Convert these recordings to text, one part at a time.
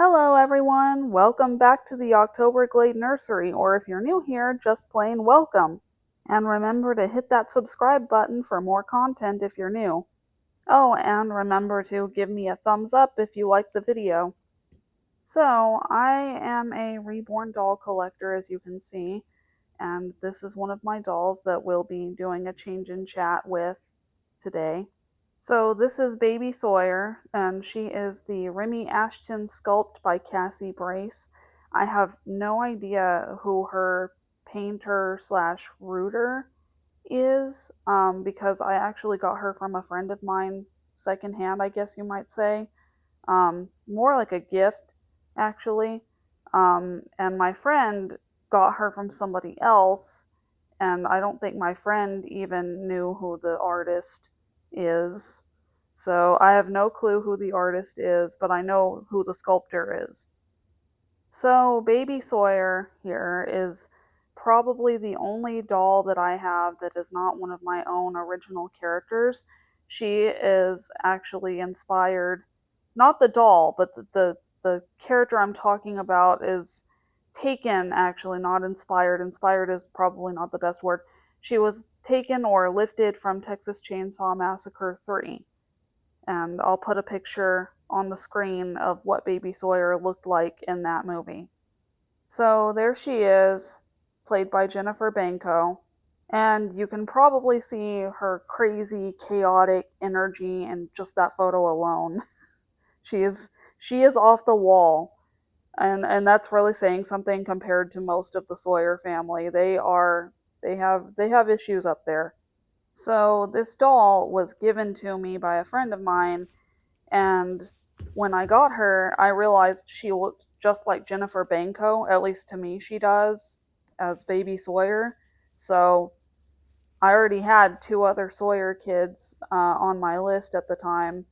Hello everyone, welcome back to the TheOctoberGladeNursery, or if you're new here, just plain welcome. And remember to hit that subscribe button for more content if you're new. Oh, and remember to give me a thumbs up if you like the video. So, I am a reborn doll collector, as you can see, and this is one of my dolls that we'll be doing a change in chat with today. So this is Babi Sawyer, and she is the Remy Ashton sculpt by Cassie Brace. I have no idea who her painter slash rooter is, because I actually got her from a friend of mine, secondhand, I guess you might say. More like a gift, actually. And my friend got her from somebody else, and I don't think my friend even knew who the artist is. So I have no clue who the artist is, but I know who the sculptor is. So Babi Sawyer here is probably the only doll that I have that is not one of my own original characters. She is actually inspired, not the doll, but the character I'm talking about is taken, actually, not inspired. Inspired is probably not the best word. She was taken or lifted from Texas Chainsaw Massacre 3. And I'll put a picture on the screen of what Babi Sawyer looked like in that movie. So there she is, played by Jennifer Banco. And you can probably see her crazy, chaotic energy in just that photo alone. she is she is off the wall. And that's really saying something compared to most of the Sawyer family. They have issues up there. So this doll was given to me by a friend of mine, and when I got her, I realized she looked just like Jennifer Banco, at least to me she does, as Babi Sawyer. So I already had two other Sawyer kids on my list at the time.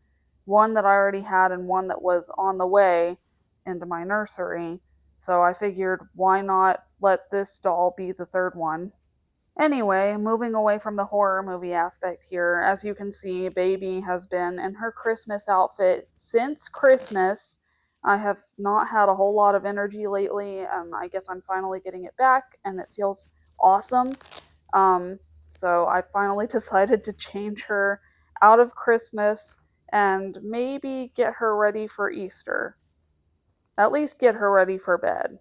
One that I already had, and one that was on the way into my nursery. So I figured, why not let this doll be the third one? Anyway, moving away from the horror movie aspect here, as you can see, Baby has been in her Christmas outfit since Christmas. I have not had a whole lot of energy lately, and I guess I'm finally getting it back, and it feels awesome. Um, so I finally decided to change her out of Christmas and maybe get her ready for Easter. At least get her ready for bed.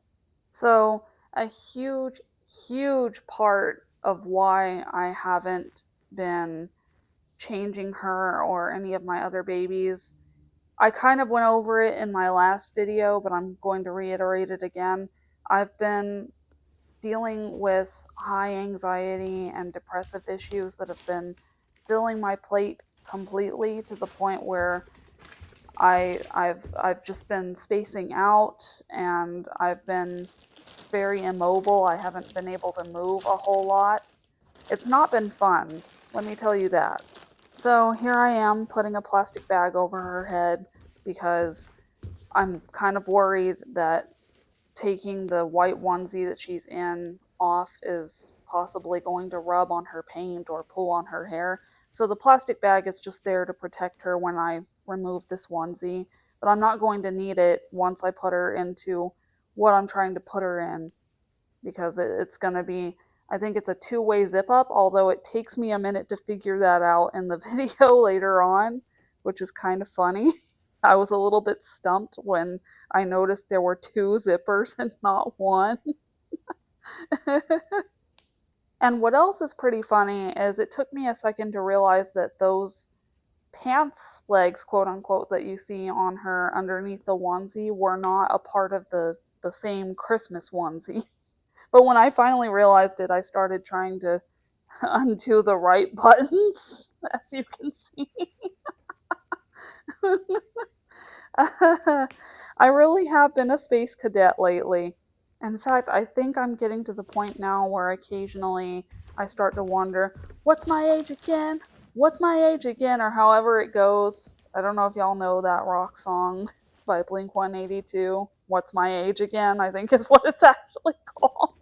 So, a huge, huge part of why I haven't been changing her or any of my other babies, I kind of went over it in my last video, but I'm going to reiterate it again. I've been dealing with high anxiety and depressive issues that have been filling my plate completely to the point where I've just been spacing out, and I've been very immobile. I haven't been able to move a whole lot. It's not been fun, let me tell you that. So here I am putting a plastic bag over her head because I'm kind of worried that taking the white onesie that she's in off is possibly going to rub on her paint or pull on her hair. So the plastic bag is just there to protect her when I remove this onesie, but I'm not going to need it once I put her into what I'm trying to put her in, because it's going to be, I think it's a two-way zip up, although it takes me a minute to figure that out in the video later on, which is kind of funny. I was a little bit stumped when I noticed there were two zippers and not one. And what else is pretty funny is it took me a second to realize that those pants legs, quote unquote, that you see on her underneath the onesie were not a part of the same Christmas onesie. But when I finally realized it, I started trying to undo the right buttons, as you can see. I really have been a space cadet lately. In fact, I think I'm getting to the point now where occasionally I start to wonder, what's my age again? What's my age again? Or however it goes. I don't know if y'all know that rock song by Blink 182. What's my age again? I think is what it's actually called.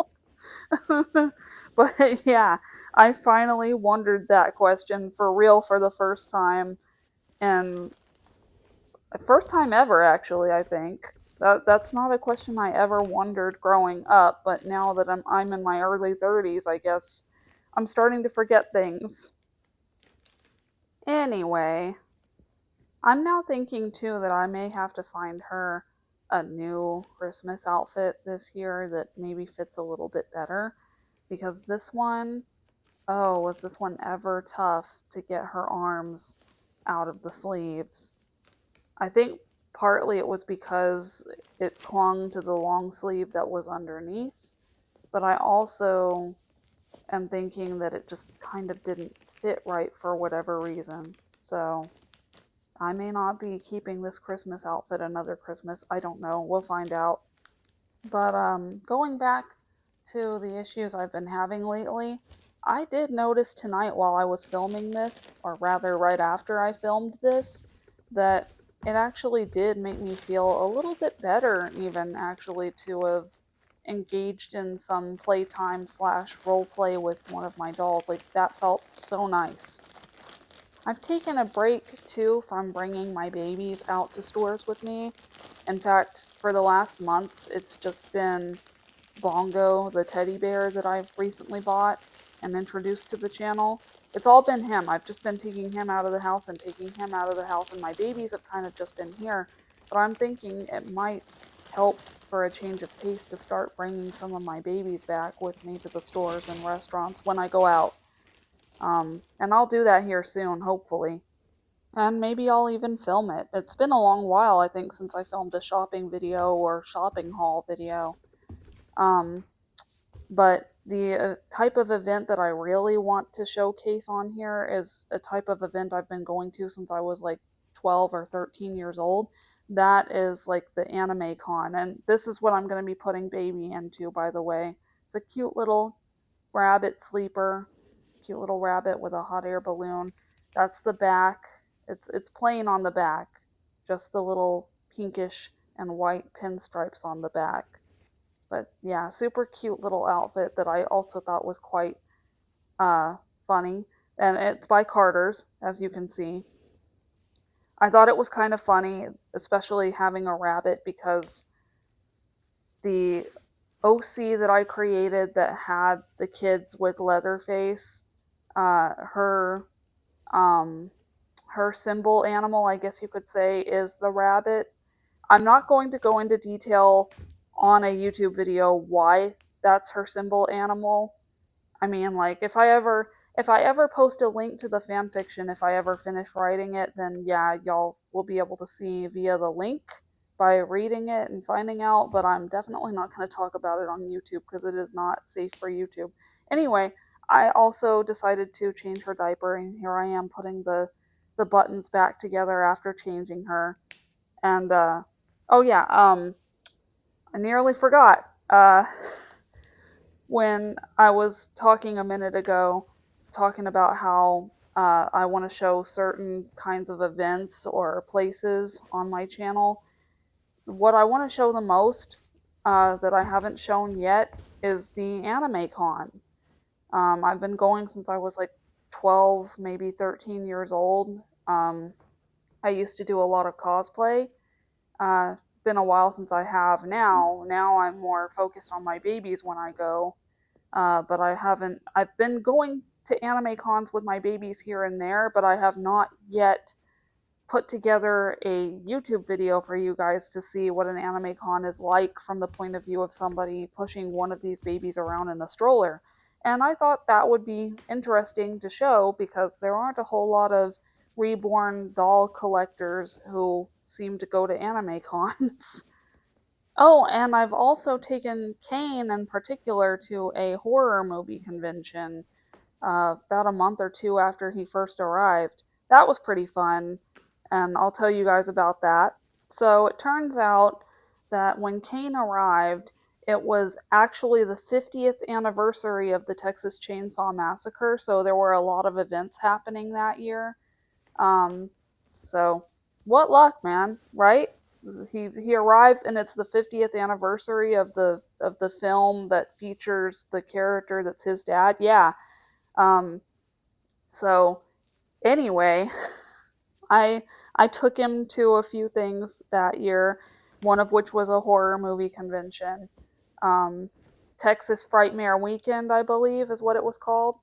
But yeah, I finally wondered that question for real for the first time. And first time ever, actually, I think, That's not a question I ever wondered growing up, but now that I'm in my early 30s, I guess I'm starting to forget things. Anyway, I'm now thinking too that I may have to find her a new Christmas outfit this year that maybe fits a little bit better because this one, oh, was this one ever tough to get her arms out of the sleeves. I think partly it was because it clung to the long sleeve that was underneath, but I also am thinking that it just kind of didn't fit right for whatever reason. So I may not be keeping this Christmas outfit another Christmas. I don't know. We'll find out. But going back to the issues I've been having lately, I did notice tonight while I was filming this, or rather right after I filmed this, that it actually did make me feel a little bit better, even actually, to have engaged in some playtime slash role play with one of my dolls. Like, that felt so nice. I've taken a break too from bringing my babies out to stores with me. In fact, for the last month, it's just been Bongo, the teddy bear that I've recently bought and introduced to the channel. It's all been him. I've just been taking him out of the house and taking him out of the house, and my babies have kind of just been here. But I'm thinking it might help for a change of pace to start bringing some of my babies back with me to the stores and restaurants when I go out. And I'll do that here soon, hopefully. And maybe I'll even film it. It's been a long while, I think, since I filmed a shopping video or shopping haul video. Um, but the type of event that I really want to showcase on here is a type of event I've been going to since I was like 12 or 13 years old. That is like the anime con. And this is what I'm going to be putting baby into, by the way. It's a cute little rabbit sleeper, cute little rabbit with a hot air balloon. That's the back. It's plain on the back, just the little pinkish and white pinstripes on the back. But yeah, super cute little outfit that I also thought was quite uh, funny. And it's by Carter's, as you can see. I thought it was kind of funny, especially having a rabbit, because the OC that I created that had the kids with Leatherface, her um, her symbol animal, I guess you could say, is the rabbit. I'm not going to go into detail on a YouTube video why that's her symbol animal. I mean, like, if I ever post a link to the fan fiction, if I ever finish writing it, then yeah, y'all will be able to see via the link by reading it and finding out, but I'm definitely not going to talk about it on YouTube because it is not safe for YouTube. Anyway, I also decided to change her diaper, and here I am putting the buttons back together after changing her. And oh yeah, I nearly forgot. When I was talking a minute ago, talking about how I want to show certain kinds of events or places on my channel, what I want to show the most that I haven't shown yet is the Anime Con. I've been going since I was like 12, maybe 13 years old. I used to do a lot of cosplay. Been a while since I have now. Now I'm more focused on my babies when I go. But I haven't. I've been going to anime cons with my babies here and there, but I have not yet put together a YouTube video for you guys to see what an anime con is like from the point of view of somebody pushing one of these babies around in a stroller. And I thought that would be interesting to show because there aren't a whole lot of reborn doll collectors who seem to go to anime cons. Oh, and I've also taken Kane in particular to a horror movie convention about a month or two after he first arrived. That was pretty fun, and I'll tell you guys about that. So it turns out that when Kane arrived, it was actually the 50th anniversary of the Texas Chainsaw Massacre, so there were a lot of events happening that year. Um, so what luck, man, right? He arrives and it's the 50th anniversary of the film that features the character that's his dad. Yeah. Um, so anyway, I I took him to a few things that year. one of which was a horror movie convention. Um, Texas Frightmare Weekend, I believe, is what it was called.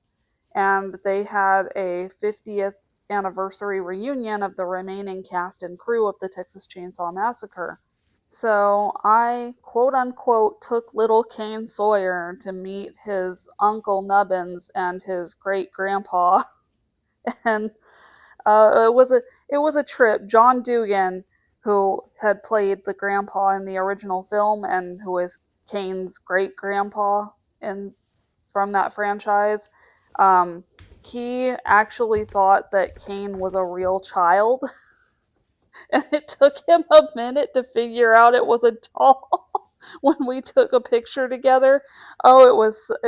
And they had a 50th anniversary reunion of the remaining cast and crew of the Texas Chainsaw Massacre. So I quote unquote took little Kane Sawyer to meet his uncle Nubbins and his great grandpa, and it was a trip. John Dugan, who had played the grandpa in the original film and who is Kane's great grandpa in from that franchise, um, he actually thought that Kane was a real child, and it took him a minute to figure out it was a doll when we took a picture together. Oh, it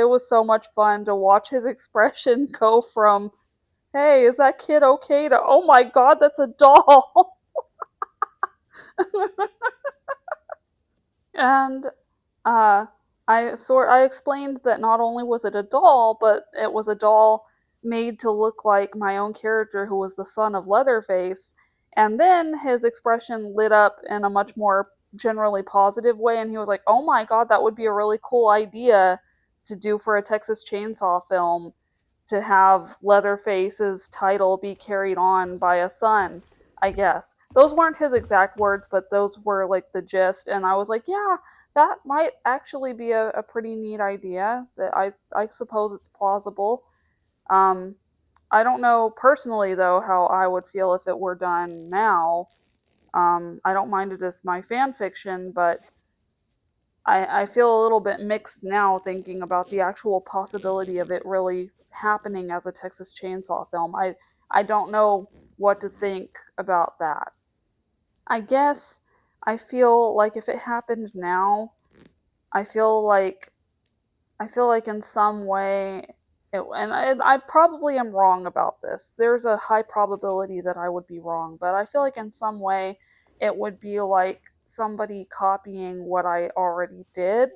was so much fun to watch his expression go from "Hey, is that kid okay?" to "Oh my God, that's a doll." And uh, I explained that not only was it a doll, but it was a doll made to look like my own character, who was the son of Leatherface. And then his expression lit up in a much more generally positive way, and he was like, "Oh my God, that would be a really cool idea to do for a Texas Chainsaw film, to have Leatherface's title be carried on by a son." I guess those weren't his exact words, but those were like the gist. And I was like, "Yeah, that might actually be a pretty neat idea. That I suppose it's plausible." Um, I don't know personally though how I would feel if it were done now. I don't mind it as my fan fiction, but I feel a little bit mixed now thinking about the actual possibility of it really happening as a Texas Chainsaw film. I don't know what to think about that. I guess I feel like if it happened now, I feel like I feel like in some way, and I probably am wrong about this. There's a high probability that I would be wrong, but I feel like in some way it would be like somebody copying what I already did.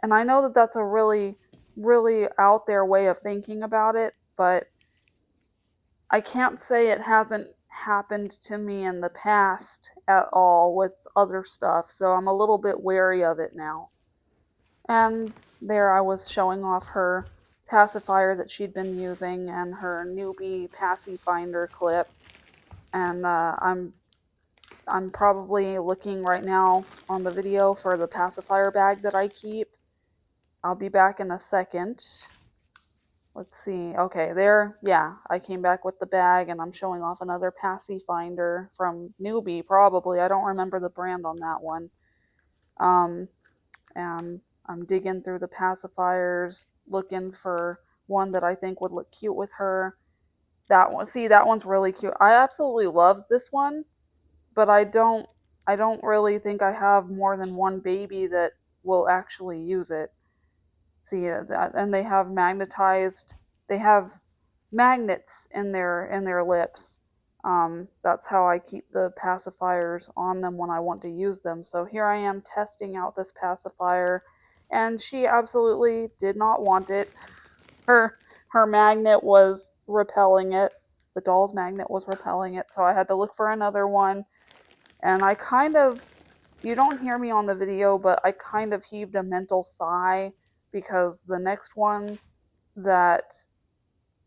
And I know that that's a really, really out there way of thinking about it, but I can't say it hasn't happened to me in the past at all with other stuff, so I'm a little bit wary of it now. And there I was showing off her pacifier that she'd been using and her newbie pacifier clip. And I'm probably looking right now on the video for the pacifier bag that I keep. I'll be back in a second. Let's see. Okay, there. Yeah, I came back with the bag and I'm showing off another pacifier from Newbie, probably. I don't remember the brand on that one. Um, and I'm digging through the pacifiers, looking for one that I think would look cute with her. That one, see, that one's really cute. I absolutely love this one, but I don't really think I have more than one baby that will actually use it. See that, and they have magnets in their lips. That's how I keep the pacifiers on them when I want to use them. So here I am testing out this pacifier, and she absolutely did not want it. Her magnet was repelling it. The doll's magnet was repelling it, so I had to look for another one. And I kind of, you don't hear me on the video, but I kind of heaved a mental sigh because that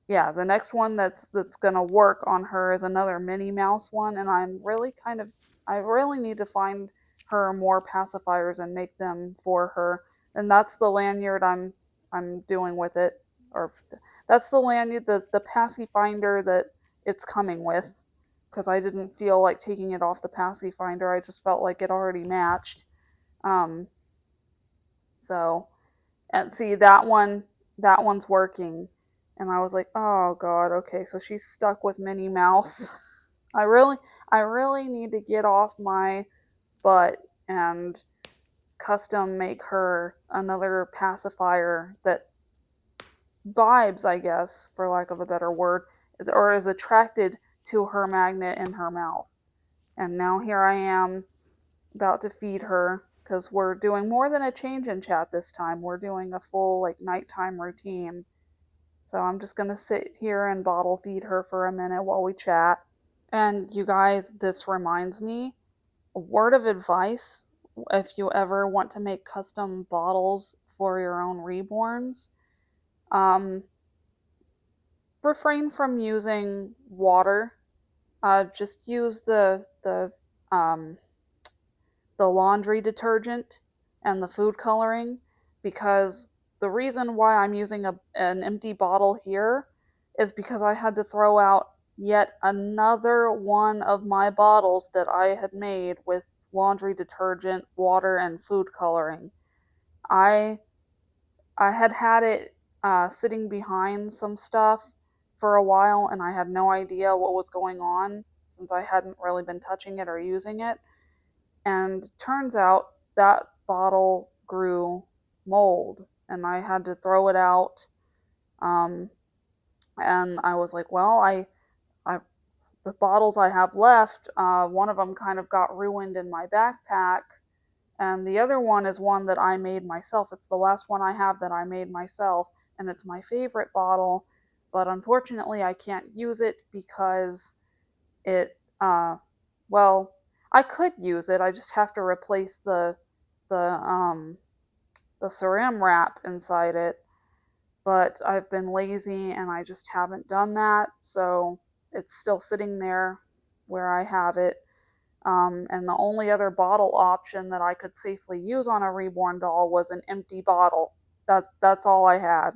the next one that's gonna work on her is another Minnie Mouse one, and I really need to find her more pacifiers and make them for her. And that's the lanyard I'm doing with it, or that's the lanyard, the pacifier that it's coming with, because I didn't feel like taking it off the pacifier. I just felt like it already matched. Um, so and see that one's working, and I was like, oh God, okay, so she's stuck with Minnie Mouse. I really I really need to get off my butt and custom make her another pacifier that vibes, I guess, for lack of a better word, or is attracted to her magnet in her mouth. And now here I am about to feed her, because we're doing more than a change in chat this time. We're doing a full like nighttime routine. So I'm just gonna sit here and bottle feed her for a minute while we chat. And you guys, this reminds me, a word of advice if you ever want to make custom bottles for your own reborns, um, refrain from using water. Just use um, the laundry detergent and the food coloring, because the reason why I'm using an empty bottle here is because I had to throw out yet another one of my bottles that I had made with laundry detergent, water, and food coloring. I I had it sitting behind some stuff for a while, and I had no idea what was going on since I hadn't really been touching it or using it. And turns out that bottle grew mold, and I had to throw it out. Um, and I was like, well, I the bottles I have left, one of them kind of got ruined in my backpack, and the other one is one that I made myself. It's the last one I have that I made myself, and it's my favorite bottle, but unfortunately I can't use it because it, well, I could use it. I just have to replace the um the saran wrap inside it, but I've been lazy and I just haven't done that, so it's still sitting there where I have it. And the only other bottle option that I could safely use on a reborn doll was an empty bottle. That's all I had.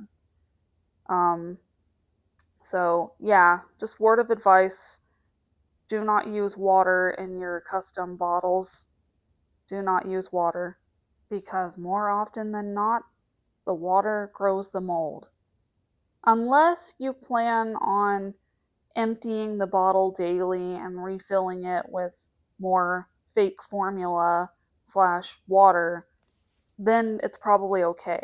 Um, so yeah, just word of advice: do not use water in your custom bottles. Do not use water, because more often than not, the water grows the mold. Unless you plan on emptying the bottle daily and refilling it with more fake formula slash water, then it's probably okay.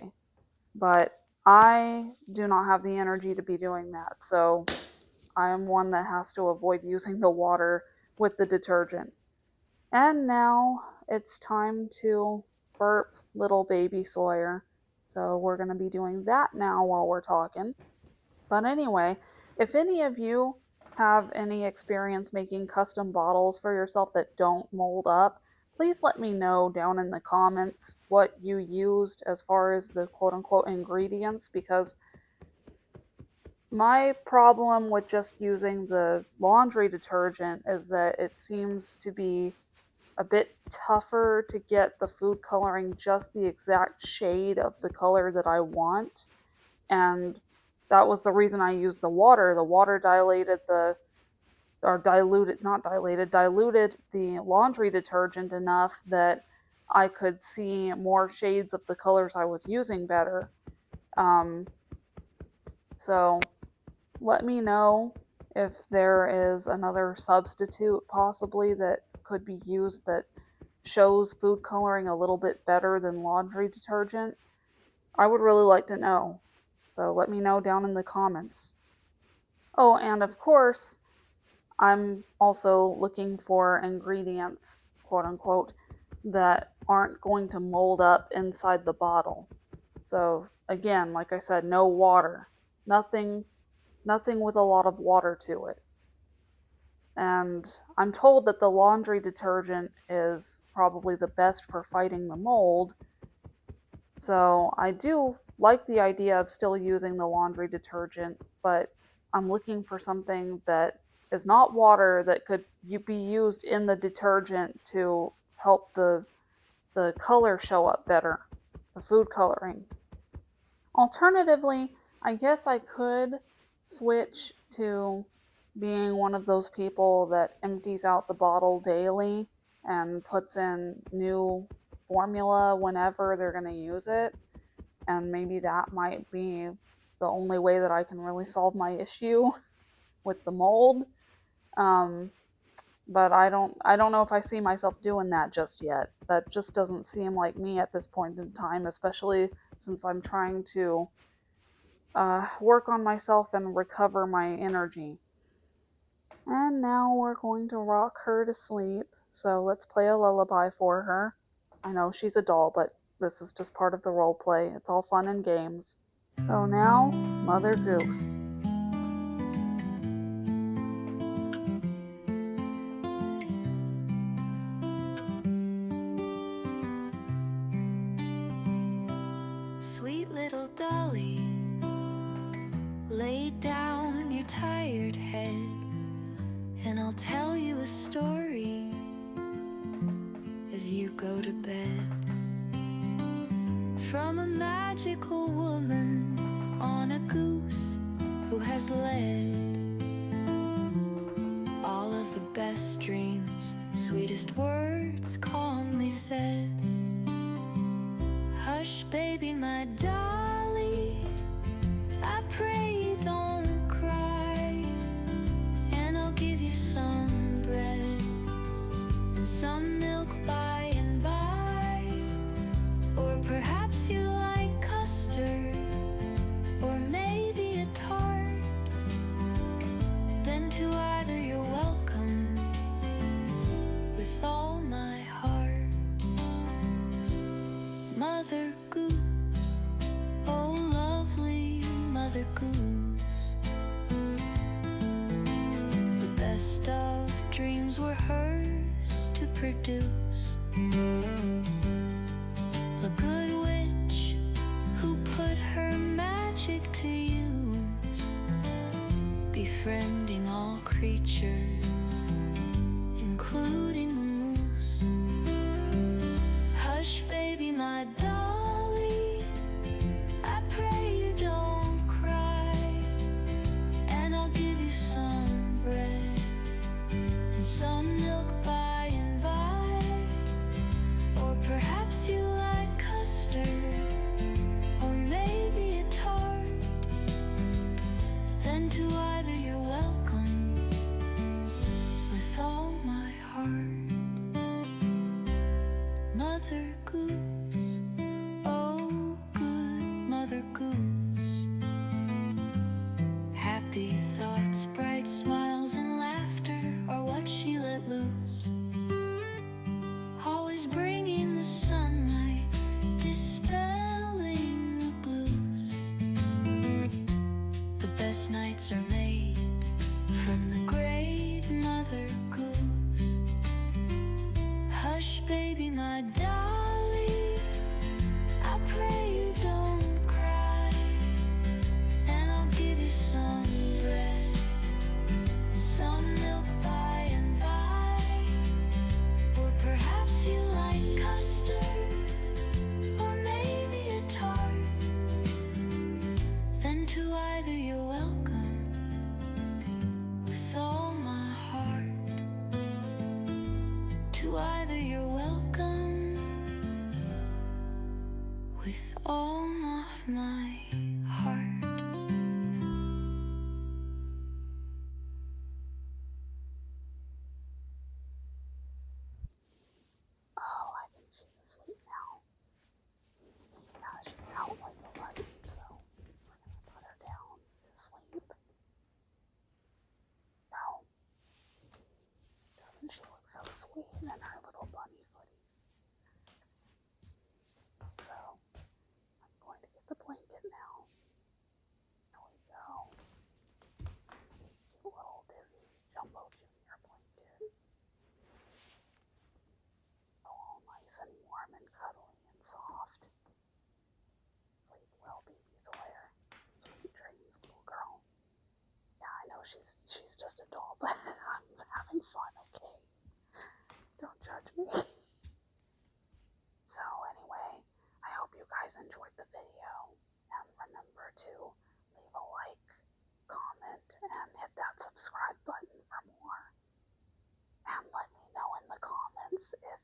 But I do not have the energy to be doing that, so I am one that has to avoid using the water with the detergent. And now it's time to burp little baby Sawyer. So we're going to be doing that now while we're talking. But anyway, if any of you have any experience making custom bottles for yourself that don't mold up, please let me know down in the comments what you used as far as the quote unquote ingredients, because my problem with just using the laundry detergent is that it seems to be a bit tougher to get the food coloring just the exact shade of the color that I want. And that was the reason I used the water. The water dilated diluted the laundry detergent enough that I could see more shades of the colors I was using better. Um, so let me know if there is another substitute possibly that could be used that shows food coloring a little bit better than laundry detergent. I would really like to know. So let me know down in the comments. Oh, and of course, I'm also looking for ingredients, quote unquote, that aren't going to mold up inside the bottle. So again, like I said, no water. Nothing with a lot of water to it. And I'm told that the laundry detergent is probably the best for fighting the mold. So I do like the idea of still using the laundry detergent, but I'm looking for something that is not water that could be used in the detergent to help the color show up better, the food coloring. Alternatively, I guess I could switch to being one of those people that empties out the bottle daily and puts in new formula whenever they're going to use it. And maybe that might be the only way that I can really solve my issue with the mold. Um, but I don't know if I see myself doing that just yet. That just doesn't seem like me at this point in time, especially since I'm trying to work on myself and recover my energy. And now we're going to rock her to sleep. So let's play a lullaby for her. I know she's a doll, but this is just part of the role play. It's all fun and games. So now, Mother Goose. dolly, lay down your tired head, and I'll tell you a story as you go to bed. From a magical woman on a goose who has led all of the best dreams, sweetest words calmly said. Hush, baby, my dolly, I pray you don't cry, and I'll give you some bread and some milk by and by. Or perhaps you like custard, or maybe a tart. Then to either you're welcome with all my heart. Mother Goose, oh lovely Mother Goose, the best of dreams were hers to produce. A good witch who put her magic to use, befriending all creatures, including the moose. Hush, baby, my dolly, I pray you don't cry, and I'll give you some bread and some milk by and by. Or perhaps you like custard, or maybe a tart. Then to either you're welcome with all my heart. Mother Goose, oh good Mother Goose, happy thoughts, bright smiles, and laughter are what she let loose. Always bringing the sunlight, dispelling the blues. The best nights are made from the great Mother Goose. Hush, baby, my dolly, I pray you don't cry, and I'll give you some bread and some milk by and by. Or perhaps you like custard, or maybe a tart. Then to either you're welcome with all my heart. To either you're welcome with all of my heart. Oh, I think she's asleep now. Yeah, she's out like the light, so we're gonna put her down to sleep. Oh, doesn't she look so sweet in her little bunny footies? So, I'm going to get the blanket now. There we go. Cute little Disney Jumbo Junior blanket. All nice and warm and cuddly and soft. Sleep well, Baby Sawyer. Sweet dreams, little girl. Yeah, I know she's just a doll, but I'm having fun, okay? Don't judge me. So anyway, I hope you guys enjoyed the video, and remember to leave a like, comment, and hit that subscribe button for more. And let me know in the comments if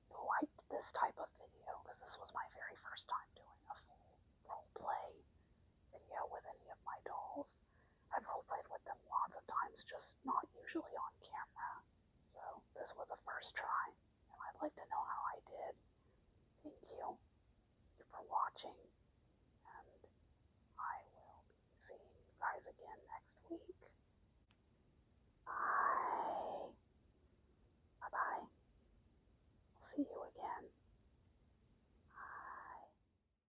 you liked this type of video, because this was my very first time doing a full role play video with any of my dolls. I've role played with them lots of times, just not usually on camera. So this was a first try, and I'd like to know how I did. Thank you. Thank you for watching, and I will be seeing you guys again next week. Bye. Bye-bye. I'll see you